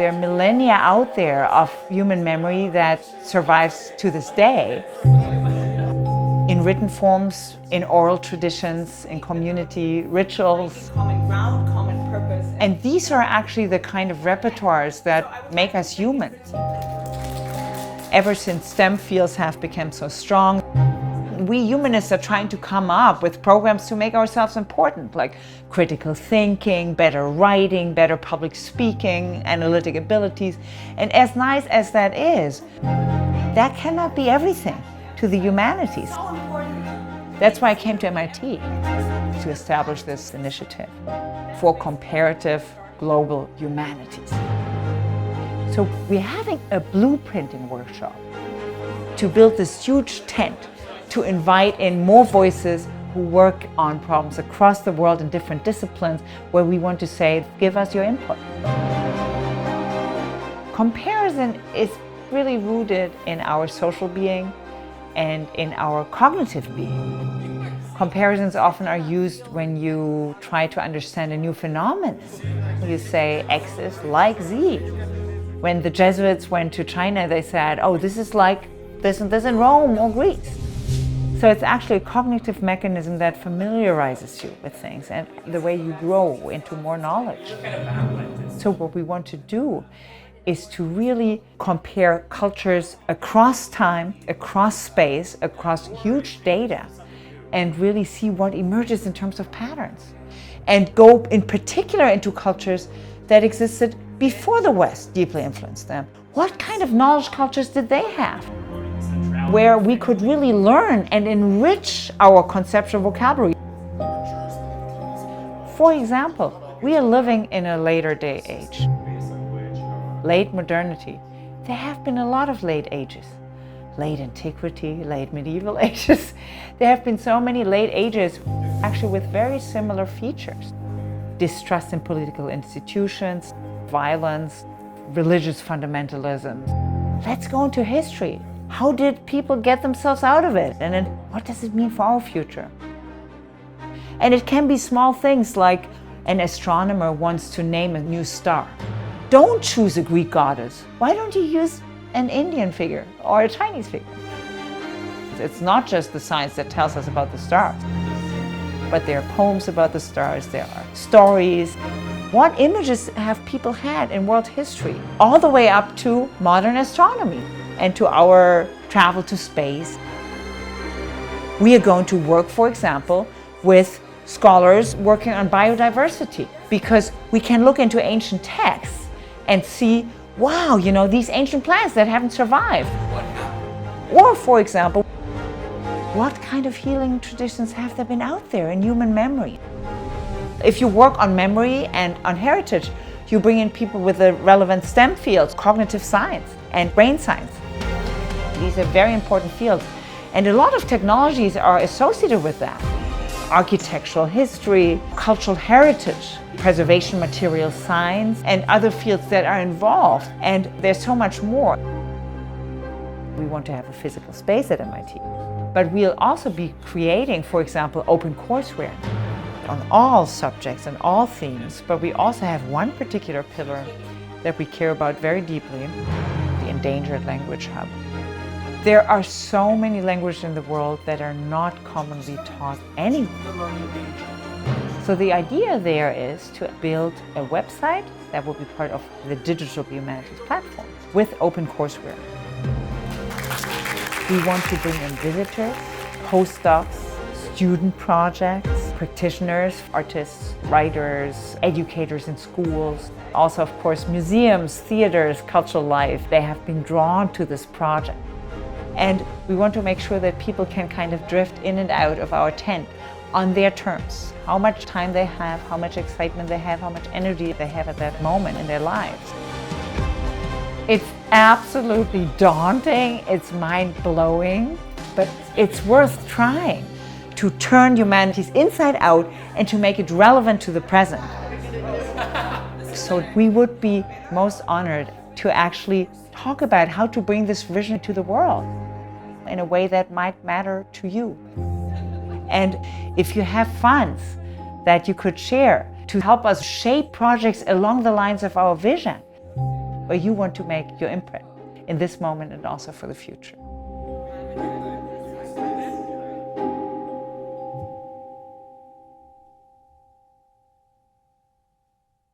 There are millennia out there of human memory that survives to this day in written forms, in oral traditions, in community rituals. Common ground, common purpose. And these are actually the kind of repertoires that make us humans. Ever since STEM fields have become so strong, we humanists are trying to come up with programs to make ourselves important, like critical thinking, better writing, better public speaking, analytic abilities. And as nice as that is, that cannot be everything to the humanities. That's why I came to MIT, to establish this initiative for comparative global humanities. So we're having a blueprinting workshop to build this huge tent to invite in more voices who work on problems across the world in different disciplines, where we want to say, give us your input. Comparison is really rooted in our social being and in our cognitive being. Comparisons often are used when you try to understand a new phenomenon. You say X is like Z. When the Jesuits went to China, they said, oh, this is like this and this in Rome or Greece. So it's actually a cognitive mechanism that familiarizes you with things and the way you grow into more knowledge. So what we want to do is to really compare cultures across time, across space, across huge data, and really see what emerges in terms of patterns. And go in particular into cultures that existed before the West deeply influenced them. What kind of knowledge cultures did they have? Where we could really learn and enrich our conceptual vocabulary. For example, we are living in a later day age, late modernity. There have been a lot of late ages, late antiquity, late medieval ages. There have been so many late ages, actually with very similar features. Distrust in political institutions, violence, religious fundamentalism. Let's go into history. How did people get themselves out of it? And then what does it mean for our future? And it can be small things like an astronomer wants to name a new star. Don't choose a Greek goddess. Why don't you use an Indian figure or a Chinese figure? It's not just the science that tells us about the stars, but there are poems about the stars, there are stories. What images have people had in world history? All the way up to modern astronomy and to our travel to space. We are going to work, for example, with scholars working on biodiversity, because we can look into ancient texts and see, wow, you know, these ancient plants that haven't survived. Or, for example, what kind of healing traditions have there been out there in human memory? If you work on memory and on heritage, you bring in people with the relevant STEM fields, cognitive science and brain science. These are very important fields, and a lot of technologies are associated with that. Architectural history, cultural heritage, preservation material science, and other fields that are involved, and there's so much more. We want to have a physical space at MIT, but we'll also be creating, for example, open courseware on all subjects and all themes, but we also have one particular pillar that we care about very deeply, the Endangered Language Hub. There are so many languages in the world that are not commonly taught anywhere. So the idea there is to build a website that will be part of the Digital Humanities platform with open courseware. We want to bring in visitors, postdocs, student projects, practitioners, artists, writers, educators in schools. Also, of course, museums, theaters, cultural life. They have been drawn to this project. And we want to make sure that people can kind of drift in and out of our tent on their terms. How much time they have, how much excitement they have, how much energy they have at that moment in their lives. It's absolutely daunting, it's mind-blowing, but it's worth trying to turn humanities inside out and to make it relevant to the present. So we would be most honored to actually talk about how to bring this vision to the world in a way that might matter to you. And if you have funds that you could share to help us shape projects along the lines of our vision, where you want to make your imprint in this moment and also for the future.